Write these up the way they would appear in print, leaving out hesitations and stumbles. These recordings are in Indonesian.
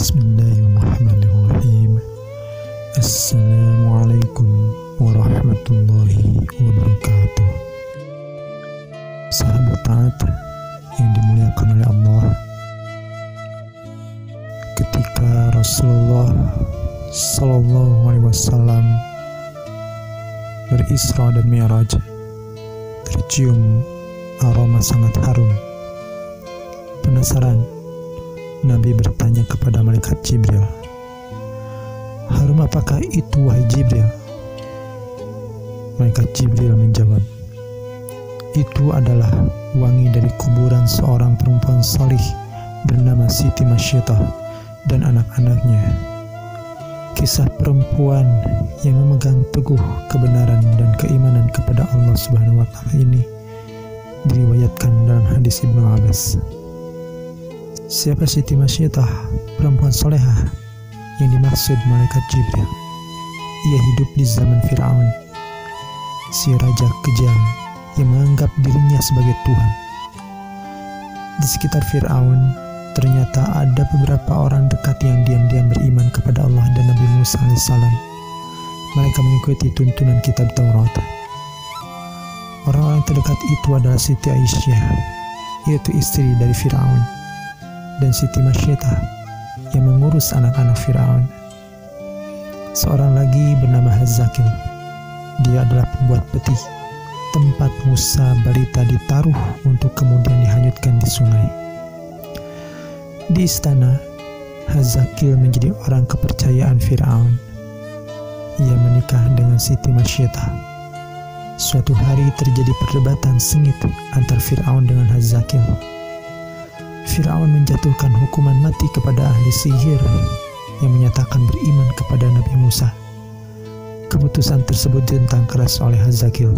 Bismillahirrahmanirrahim. Assalamualaikum warahmatullahi wabarakatuh. Sahabat taat yang dimuliakan oleh Allah, ketika Rasulullah Sallallahu Alaihi Wasallam berisra dan mi'raj, tercium aroma sangat harum. Penasaran, Nabi bertanya kepada malaikat Jibril, "Harum apakah itu, wahai Jibril?" Malaikat Jibril menjawab, "Itu adalah wangi dari kuburan seorang perempuan salih bernama Siti Masyiatah dan anak-anaknya." Kisah perempuan yang memegang teguh kebenaran dan keimanan kepada Allah Subhanahu wa Ta'ala ini diriwayatkan dalam hadis Ibnu Abbas. Siapa Siti Masyiatah, perempuan solehah yang dimaksud malaikat Jibril? Ia hidup di zaman Fir'aun, si raja kejam yang menganggap dirinya sebagai Tuhan. Di sekitar Fir'aun ternyata ada beberapa orang dekat yang diam-diam beriman kepada Allah dan Nabi Musa alaihissalam. Mereka mengikuti tuntunan kitab Taurat. Orang-orang terdekat itu adalah Siti Aisyah, yaitu istri dari Fir'aun, dan Siti Masyiatah yang mengurus anak-anak Fir'aun. Seorang lagi bernama Hazakil. Dia adalah pembuat peti, tempat Musa balita ditaruh untuk kemudian dihanyutkan di sungai. Di istana, Hazakil menjadi orang kepercayaan Fir'aun. Ia menikah dengan Siti Masyiatah. Suatu hari terjadi perdebatan sengit antar Fir'aun dengan Hazakil. Fir'aun menjatuhkan hukuman mati kepada ahli sihir yang menyatakan beriman kepada Nabi Musa. Keputusan tersebut ditentang keras oleh Hazakil.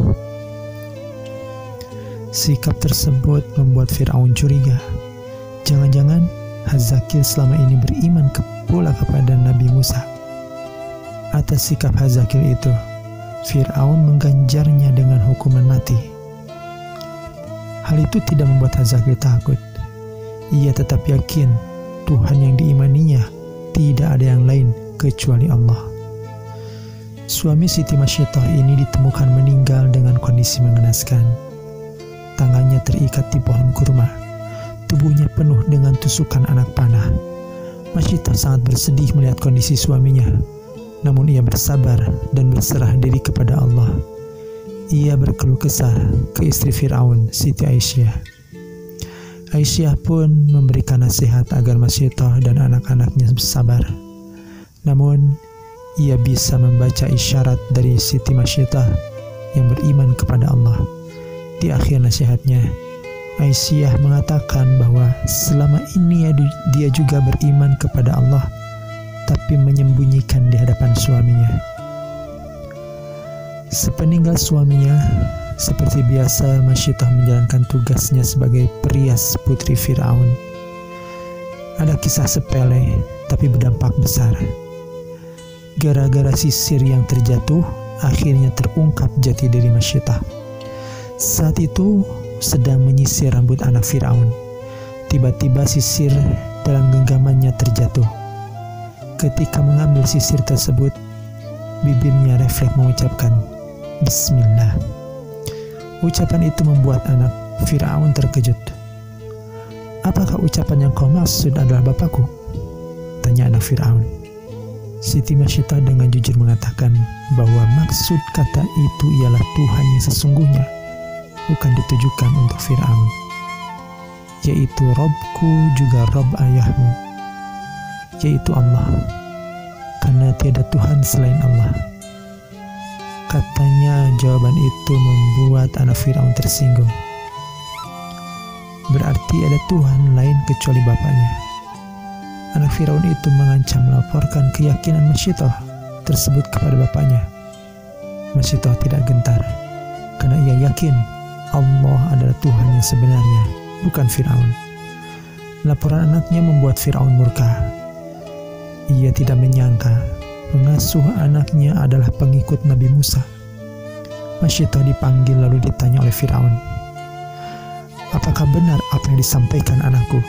Sikap tersebut membuat Fir'aun curiga. Jangan-jangan Hazakil selama ini beriman pula kepada Nabi Musa. Atas sikap Hazakil itu, Fir'aun mengganjarnya dengan hukuman mati. Hal itu tidak membuat Hazakil takut. Ia tetap yakin Tuhan yang diimaninya tidak ada yang lain kecuali Allah. Suami Siti Masyiatah ini ditemukan meninggal dengan kondisi mengenaskan. Tangannya terikat di pohon kurma. Tubuhnya penuh dengan tusukan anak panah. Masyiatah sangat bersedih melihat kondisi suaminya. Namun ia bersabar dan berserah diri kepada Allah. Ia berkeluh kesah ke istri Fir'aun, Siti Aisyah. Aisyah pun memberikan nasihat agar Masyiatah dan anak-anaknya bersabar. Namun, ia bisa membaca isyarat dari Siti Masyiatah yang beriman kepada Allah. Di akhir nasihatnya, Aisyah mengatakan bahwa selama ini dia juga beriman kepada Allah, tapi menyembunyikan di hadapan suaminya. Sepeninggal suaminya, seperti biasa Masyiatah menjalankan tugasnya sebagai perias putri Fir'aun. Ada kisah sepele tapi berdampak besar. Gara-gara sisir yang terjatuh, akhirnya terungkap jati diri Masyiatah. Saat itu sedang menyisir rambut anak Fir'aun. Tiba-tiba sisir dalam genggamannya terjatuh. Ketika mengambil sisir tersebut, bibirnya refleks mengucapkan Bismillah. Ucapan itu membuat anak Fir'aun terkejut. "Apakah ucapan yang kau maksud adalah bapakku?" tanya anak Fir'aun. Siti Masyiatah dengan jujur mengatakan bahwa maksud kata itu ialah Tuhan yang sesungguhnya, bukan ditujukan untuk Fir'aun, yaitu Robku juga Rob ayahmu, yaitu Allah, karena tiada Tuhan selain Allah. Katanya jawaban itu membuat anak Fir'aun tersinggung. Berarti ada Tuhan lain kecuali bapaknya. Anak Fir'aun itu mengancam melaporkan keyakinan Masyiatah tersebut kepada bapaknya. Masyiatah tidak gentar, karena ia yakin Allah adalah Tuhan yang sebenarnya, bukan Fir'aun. Laporan anaknya membuat Fir'aun murka. Ia tidak menyangka pengasuh anaknya adalah pengikut Nabi Musa. Masyiatah dipanggil lalu ditanya oleh Fir'aun, "Apakah benar apa yang disampaikan anakku?"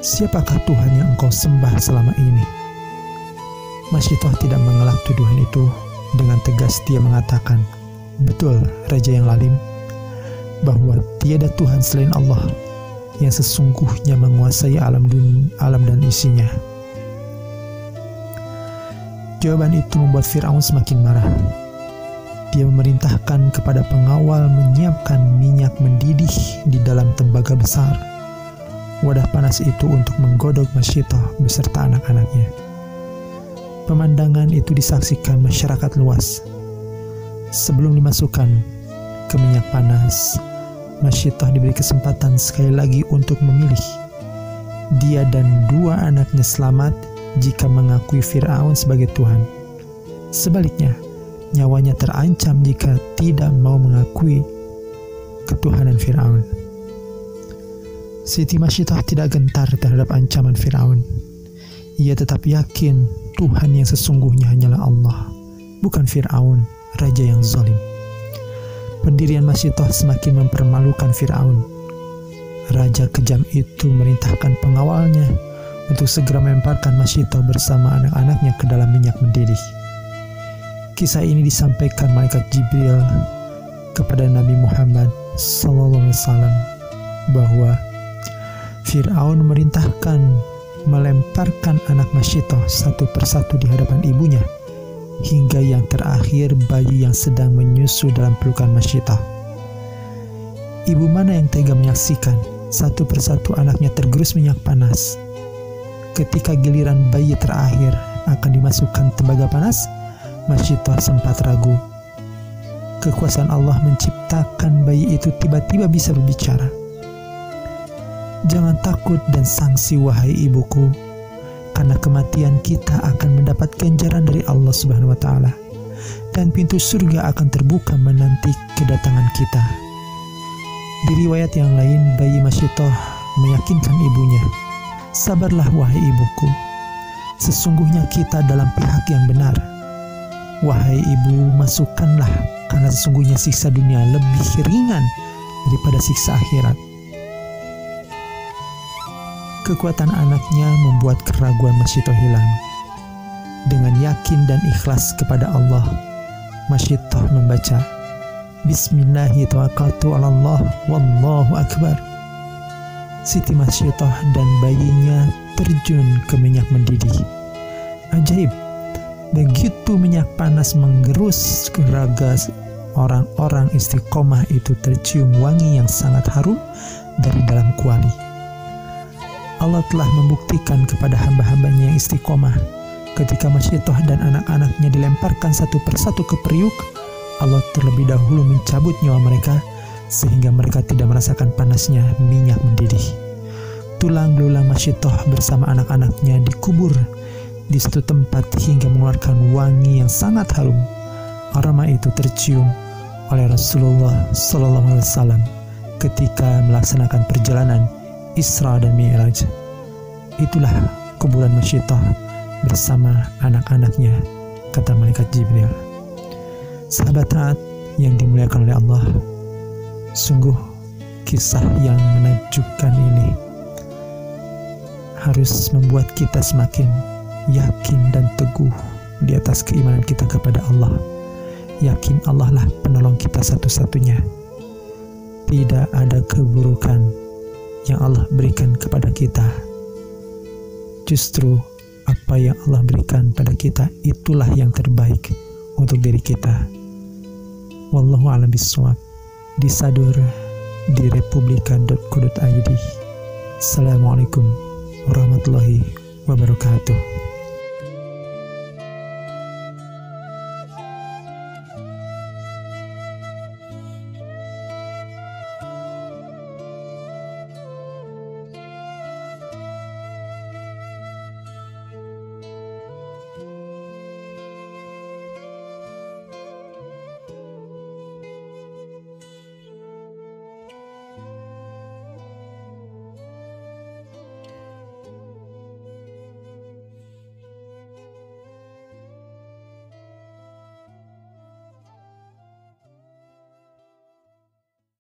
siapakah Tuhan yang engkau sembah selama ini? Masyidah tidak mengelak tuduhan itu. Dengan tegas dia mengatakan, betul Raja yang lalim, bahwa tiada Tuhan selain Allah yang sesungguhnya menguasai alam dan isinya. Jawaban itu membuat Fir'aun semakin marah. Dia memerintahkan kepada pengawal menyiapkan minyak mendidih di dalam tembaga besar, wadah panas itu untuk menggodok Masyidah beserta anak-anaknya. Pemandangan itu disaksikan masyarakat luas. Sebelum dimasukkan ke minyak panas, Masyidah diberi kesempatan sekali lagi untuk memilih. Dia dan 2 anaknya selamat jika mengakui Fir'aun sebagai Tuhan. Sebaliknya, nyawanya terancam jika tidak mau mengakui ketuhanan Fir'aun. Siti Masyidah tidak gentar terhadap ancaman Fir'aun. Ia tetap yakin Tuhan yang sesungguhnya hanyalah Allah, bukan Fir'aun, raja yang zalim. Pendirian Masyidah semakin mempermalukan Fir'aun. Raja kejam itu merintahkan pengawalnya untuk segera melemparkan Masyidah bersama anak-anaknya ke dalam minyak mendidih. Kisah ini disampaikan malaikat Jibril kepada Nabi Muhammad SAW bahwa Fir'aun memerintahkan melemparkan anak Masyidah satu persatu di hadapan ibunya, hingga yang terakhir bayi yang sedang menyusu dalam pelukan Masyidah. Ibu mana yang tega menyaksikan satu persatu anaknya tergerus minyak panas? Ketika giliran bayi terakhir akan dimasukkan tembaga panas, Masyidah sempat ragu. Kekuasaan Allah menciptakan bayi itu tiba-tiba bisa berbicara. Jangan takut dan sangsi wahai ibuku, karena kematian kita akan mendapat ganjaran dari Allah Subhanahu wa Ta'ala, dan pintu surga akan terbuka menanti kedatangan kita. Di riwayat yang lain, bayi Masyidah meyakinkan ibunya, sabarlah wahai ibuku, sesungguhnya kita dalam pihak yang benar. Wahai ibu, masukkanlah, karena sesungguhnya siksa dunia lebih ringan daripada siksa akhirat. Kekuatan anaknya membuat keraguan Masyidah hilang. Dengan yakin dan ikhlas kepada Allah, Masyidah membaca, Bismillahi tawakkaltu 'alallah wallahu akbar. Siti Masyidah dan bayinya terjun ke minyak mendidih. Ajaib, begitu minyak panas menggerus ke raga orang-orang istiqomah itu tercium wangi yang sangat harum dari dalam kuali. Allah telah membuktikan kepada hamba-hambanya yang istiqomah. Ketika Masyidah dan anak-anaknya dilemparkan satu persatu ke periuk, Allah terlebih dahulu mencabut nyawa mereka sehingga mereka tidak merasakan panasnya minyak mendidih. Tulang belulang Masyidah bersama anak-anaknya dikubur di suatu tempat hingga mengeluarkan wangi yang sangat harum. Aroma itu tercium oleh Rasulullah SAW ketika melaksanakan perjalanan Isra dan Mi'raj. Itulah kuburan Masyidah bersama anak-anaknya, kata malaikat Jibril. Sahabat taat yang dimuliakan oleh Allah, sungguh kisah yang menakjubkan ini harus membuat kita semakin yakin dan teguh di atas keimanan kita kepada Allah. Yakin Allah lah penolong kita satu-satunya. Tidak ada keburukan yang Allah berikan kepada kita. Justru apa yang Allah berikan pada kita itulah yang terbaik untuk diri kita. Wallahu a'lam bishawab. Disadur di republika.co.id. Assalamualaikum warahmatullahi wabarakatuh.